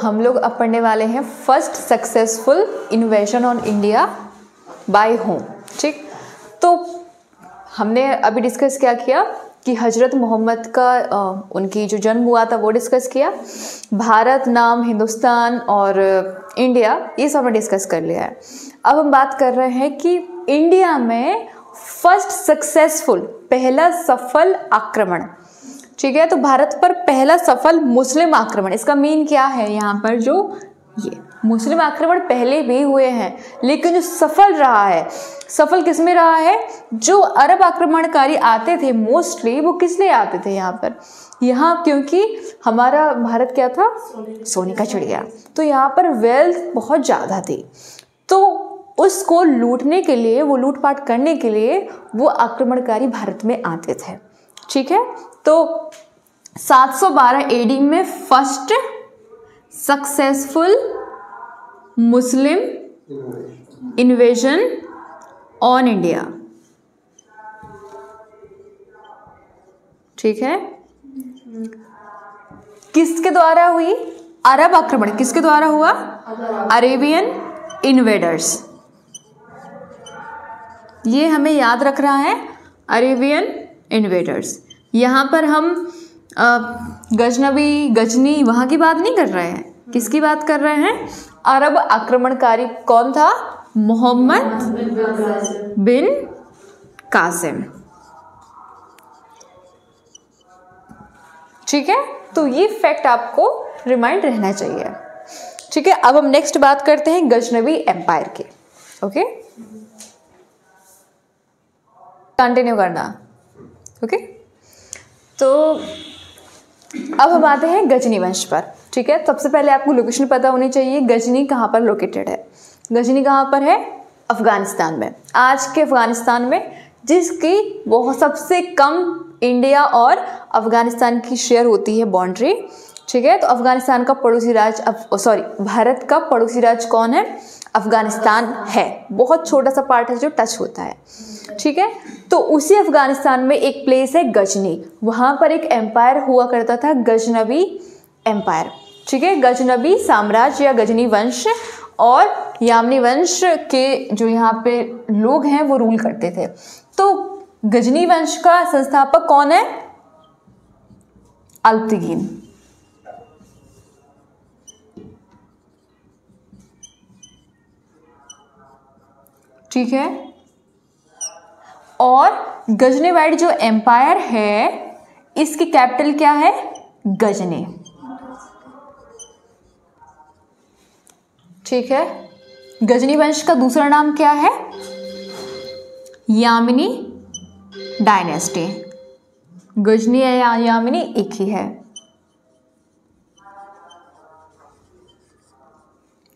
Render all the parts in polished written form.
हम लोग अब पढ़ने वाले हैं first successful invasion on India by home. ठीक, तो हमने अभी डिस्कस क्या किया कि हजरत मोहम्मद का उनकी जो जन्म हुआ था वो डिस्कस किया, भारत, नाम, हिंदुस्तान और इंडिया, ये सब हमने डिस्कस कर लिया है। अब हम बात कर रहे हैं कि इंडिया में फर्स्ट सक्सेसफुल, पहला सफल आक्रमण, ठीक है, तो भारत पर पहला सफल मुस्लिम आक्रमण, इसका मीन क्या है यहाँ पर, जो ये मुस्लिम आक्रमण पहले भी हुए हैं लेकिन जो सफल रहा है, सफल किस में रहा है, जो अरब आक्रमणकारी आते थे मोस्टली वो किस लिए आते थे यहाँ पर, यहाँ क्योंकि हमारा भारत क्या था, सोने का चिड़िया, तो यहाँ पर वेल्थ बहुत ज़्यादा थी, तो उसको लूटने के लिए, वो लूटपाट करने के लिए वो आक्रमणकारी भारत में आते थे। ठीक है, तो 712 एडी में first successful Muslim invasion on India. ठीक है, किसके द्वारा हुई, अरब आक्रमण, किसके द्वारा हुआ, अरेबियन इन्वेडर्स, ये हमें याद रख रहा है, अरेबियन इन्वेडर्स। यहाँ पर हम गजनबी, गजनी वहाँ की बात नहीं कर रहे हैं, किसकी बात कर रहे हैं, अरब आक्रमणकारी कौन था, मोहम्मद बिन कासिम। ठीक है, तो ये फैक्ट आपको रिमाइंड रहना चाहिए। ठीक है, अब हम नेक्स्ट बात करते हैं गजनबी एम्पायर के। ओके, कंटिन्यू करना। ओके, तो अब हम आते हैं गजनी वंश पर। ठीक है, सबसे पहले आपको लोकेशन पता होनी चाहिए, गजनी कहाँ पर लोकेटेड है। गजनी कहाँ पर है, अफगानिस्तान में, आज के अफगानिस्तान में, जिसकी बहुत सबसे कम इंडिया और अफगानिस्तान की शेयर होती है बाउंड्री। ठीक है, तो अफगानिस्तान का पड़ोसी राज्य, भारत का पड़ोसी राज्य कौन है, अफगानिस्तान है, बहुत छोटा सा पार्ट है जो टच होता है। ठीक है, तो उसी अफगानिस्तान में एक प्लेस है गजनी, वहाँ पर एक एम्पायर हुआ करता था, गजनबी एम्पायर। ठीक है, गजनबी साम्राज्य या गजनी वंश और यामनी वंश के जो यहाँ पे लोग हैं वो रूल करते थे। तो गजनी वंश का संस्थापक कौन है, अल्पतिगीन। ठीक है, और गजनीवाइड जो एम्पायर है इसकी कैपिटल क्या है, गजनी। ठीक है, गजनी वंश का दूसरा नाम क्या है, यामिनी डायनेस्टी। गजनी या यामिनी एक ही है।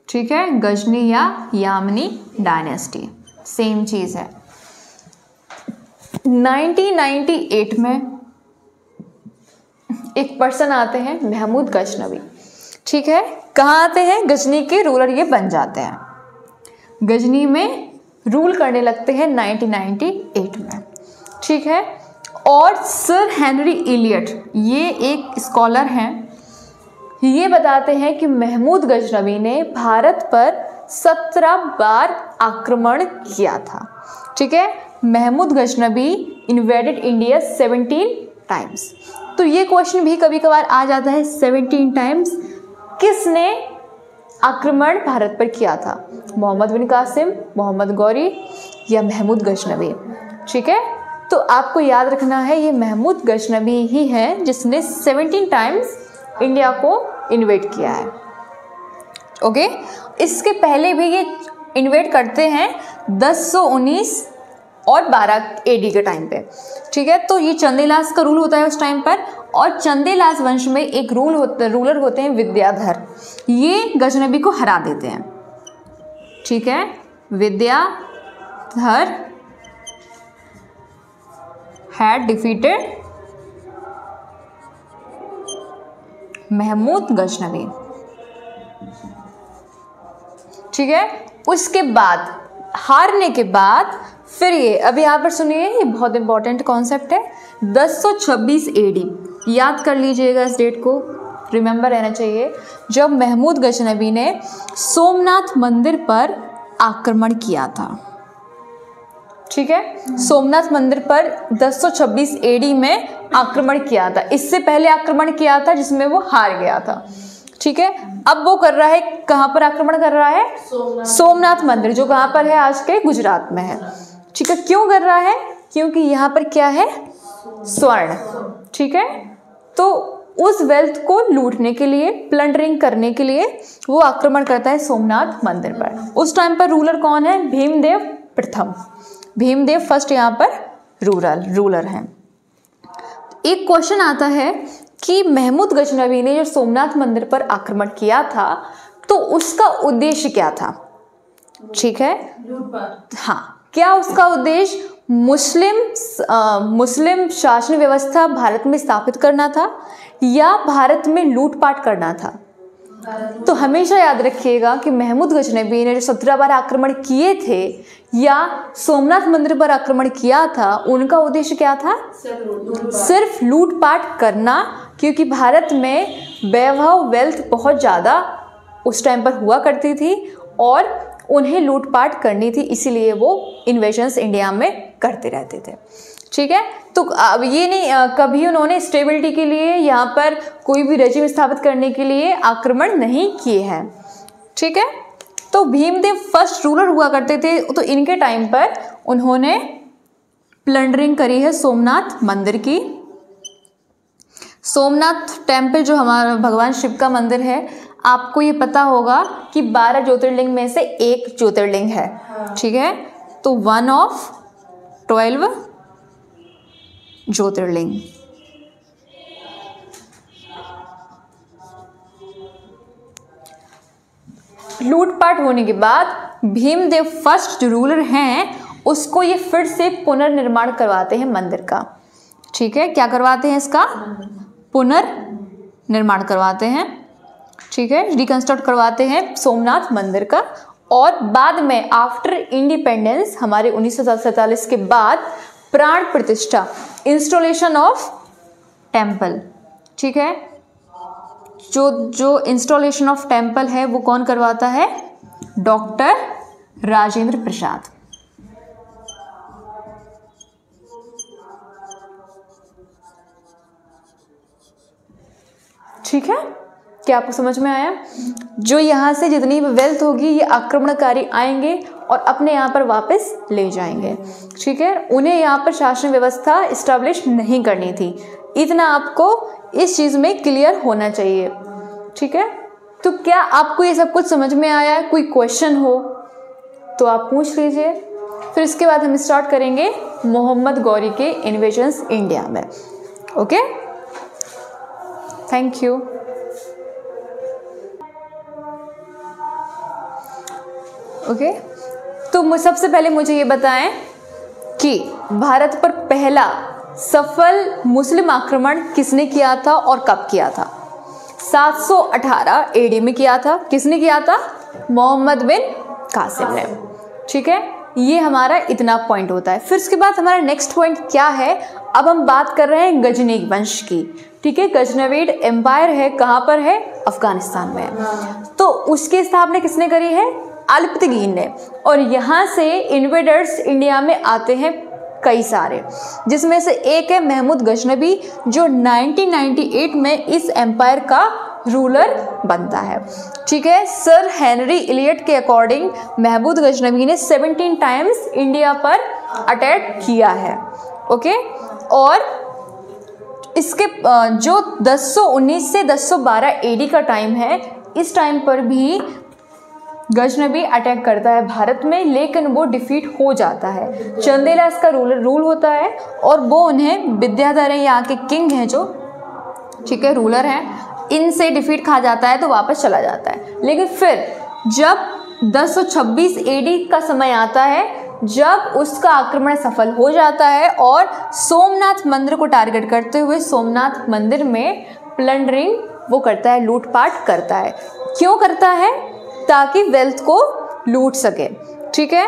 ठीक है, गजनी या यामिनी डायनेस्टी सेम चीज है। 1998 में एक पर्सन आते हैं, महमूद गजनवी। ठीक है, कहाँ आते हैं, गजनी के रूलर ये बन जाते हैं, गजनी में रूल करने लगते हैं 1998 में। ठीक है, और सर हेनरी इलियट, ये एक स्कॉलर हैं, ये बताते हैं कि महमूद गजनवी ने भारत पर 17 बार आक्रमण किया था। ठीक है, Mahmud Ghaznavi invaded India 17 times. तो ये क्वेश्चन भी कभी कभार आ जाता है, 17 टाइम्स किसने आक्रमण भारत पर किया था, मोहम्मद बिन कासिम, मोहम्मद गौरी या महमूद गजनवी। ठीक है, तो आपको याद रखना है ये महमूद गजनवी ही है जिसने 17 टाइम्स इंडिया को इन्वेड किया है। ओके, इसके पहले भी ये इन्वेड करते हैं 1019 और 12 एडी के टाइम पे। ठीक है, तो ये चंदेलास का रूल होता है उस टाइम पर, और चंदेलास वंश में एक रूलर होते हैं विद्याधर, ये गजनवी को हरा देते हैं। ठीक है, विद्याधर हैड डिफीटेड महमूद गजनवी। ठीक है, उसके बाद हारने के बाद फिर ये, अब यहाँ पर सुनिए, ये बहुत इंपॉर्टेंट कॉन्सेप्ट है, 1026 एडी, याद कर लीजिएगा इस डेट को, रिमेंबर रहना चाहिए, जब महमूद गजनवी ने सोमनाथ मंदिर पर आक्रमण किया था। ठीक है, सोमनाथ मंदिर पर 1026 एडी में आक्रमण किया था। इससे पहले आक्रमण किया था जिसमें वो हार गया था। ठीक है, अब वो कर रहा है, कहाँ पर आक्रमण कर रहा है? सोमनाथ मंदिर, जो कहाँ पर है? आज के गुजरात में है। ठीक है, क्यों कर रहा है? क्योंकि यहाँ पर क्या है? स्वर्ण। ठीक है, तो उस वेल्थ को लूटने के लिए, प्लंडरिंग करने के लिए वो आक्रमण करता है सोमनाथ मंदिर पर। उस टाइम पर रूलर कौन है? भीमदेव प्रथम, भीमदेव फर्स्ट यहाँ पर रूलर हैं। एक क्वेश्चन आता है कि महमूद गजनवी ने जो सोमनाथ मंदिर पर आक्रमण किया था तो उसका उद्देश्य क्या था? ठीक है, हाँ, क्या उसका उद्देश्य मुस्लिम शासन व्यवस्था भारत में स्थापित करना था या भारत में लूटपाट करना था? तो हमेशा याद रखिएगा कि महमूद गजनवी ने जो 17 बार आक्रमण किए थे या सोमनाथ मंदिर पर आक्रमण किया था, उनका उद्देश्य क्या था? सिर्फ लूटपाट करना, क्योंकि भारत में वैभव, वेल्थ बहुत ज़्यादा उस टाइम पर हुआ करती थी और उन्हें लूटपाट करनी थी, इसीलिए वो इन्वेजन्स इंडिया में करते रहते थे। ठीक है, तो अब ये नहीं कभी उन्होंने स्टेबिलिटी के लिए, यहाँ पर कोई भी रेजिम स्थापित करने के लिए आक्रमण नहीं किए हैं। ठीक है, तो भीमदेव फर्स्ट रूलर हुआ करते थे, तो इनके टाइम पर उन्होंने प्लंडरिंग करी है सोमनाथ मंदिर की। सोमनाथ टेम्पल जो हमारा भगवान शिव का मंदिर है, आपको ये पता होगा कि 12 ज्योतिर्लिंग में से एक ज्योतिर्लिंग है। ठीक है, तो 1 of 12 ज्योतिर्लिंग। लूटपाट होने के बाद भीमदेव फर्स्ट जो रूलर हैं उसको ये फिर से पुनर्निर्माण करवाते हैं मंदिर का। ठीक है, क्या करवाते हैं? इसका पुनर्निर्माण करवाते हैं। ठीक है, रिकंस्ट्रक्ट करवाते हैं सोमनाथ मंदिर का। और बाद में आफ्टर इंडिपेंडेंस, हमारे 1947 के बाद प्राण प्रतिष्ठा, इंस्टॉलेशन ऑफ टेम्पल। ठीक है, जो इंस्टॉलेशन ऑफ टेम्पल है वो कौन करवाता है? डॉक्टर राजेंद्र प्रसाद। ठीक है, क्या आपको समझ में आया? जो यहाँ से जितनी भी वेल्थ होगी ये आक्रमणकारी आएंगे और अपने यहाँ पर वापस ले जाएंगे। ठीक है, उन्हें यहाँ पर शासन व्यवस्था इस्टेब्लिश नहीं करनी थी, इतना आपको इस चीज़ में क्लियर होना चाहिए। ठीक है, तो क्या आपको ये सब कुछ समझ में आया? कोई क्वेश्चन हो तो आप पूछ लीजिए, फिर इसके बाद हम स्टार्ट करेंगे मोहम्मद गौरी के इन्वेजन्स इंडिया में। Okay, thank you. ओके, तो सबसे पहले मुझे ये बताएं कि भारत पर पहला सफल मुस्लिम आक्रमण किसने किया था और कब किया था? 718 एडी में किया था। किसने किया था? मोहम्मद बिन कासिम ने। ठीक है, ये हमारा इतना पॉइंट होता है। फिर उसके बाद हमारा नेक्स्ट पॉइंट क्या है? अब हम बात कर रहे हैं गजनी वंश की। ठीक है, गजनवीड एम्पायर है, कहाँ पर है? अफगानिस्तान में है। तो उसकी स्थापना किसने करी है? अल्पतगीन ने। और यहाँ से इन्वेडर्स इंडिया में आते हैं कई सारे, जिसमें से एक है महमूद गजनवी, जो 1998 में इस एम्पायर का रूलर बनता है। ठीक है, सर हेनरी इलियट के अकॉर्डिंग महमूद गजनवी ने 17 टाइम्स इंडिया पर अटैक किया है। ओके, और इसके जो 1019 से 1012 एडी का टाइम है, इस टाइम पर भी गजनवी अटैक करता है भारत में, लेकिन वो डिफीट हो जाता है। चंदेला इसका रूल होता है और वो उन्हें विद्याधर हैं, यहाँ के किंग हैं जो, ठीक है, रूलर हैं, इनसे डिफीट खा जाता है तो वापस चला जाता है। लेकिन फिर जब 1026 एडी का समय आता है, जब उसका आक्रमण सफल हो जाता है और सोमनाथ मंदिर को टारगेट करते हुए सोमनाथ मंदिर में प्लंडरिंग वो करता है, लूटपाट करता है। क्यों करता है? ताकि वेल्थ को लूट सके। ठीक है,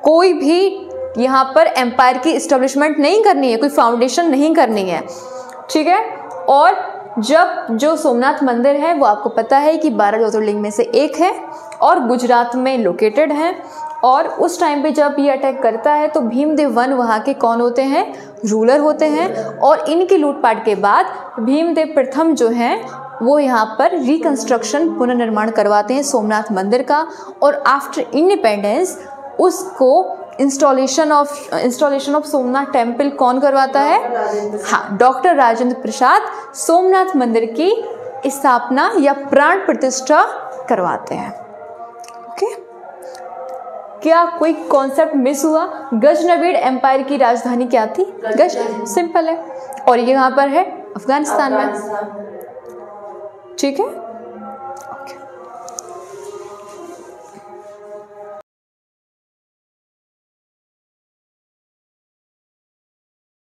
कोई भी यहाँ पर एम्पायर की इस्टेब्लिशमेंट नहीं करनी है, कोई फाउंडेशन नहीं करनी है। ठीक है, और जब जो सोमनाथ मंदिर है वो आपको पता है कि 12 ज्योतिर्लिंग में से एक है और गुजरात में लोकेटेड है। और उस टाइम पे जब ये अटैक करता है तो भीमदेव वन वहाँ के कौन होते हैं, रूलर होते हैं। और इनकी लूटपाट के बाद भीमदेव प्रथम जो हैं वो यहाँ पर रिकंस्ट्रक्शन पुनर्निर्माण करवाते हैं सोमनाथ मंदिर का। और आफ्टर इंडिपेंडेंस उसको इंस्टॉलेशन ऑफ सोमनाथ टेम्पल कौन करवाता है, हाँ, डॉक्टर राजेंद्र प्रसाद सोमनाथ मंदिर की स्थापना या प्राण प्रतिष्ठा करवाते हैं। ओके, क्या कोई कॉन्सेप्ट मिस हुआ? गजनवीड एम्पायर की राजधानी क्या थी? गज, सिंपल है। और ये यहाँ पर है अफगानिस्तान में, ठीक है।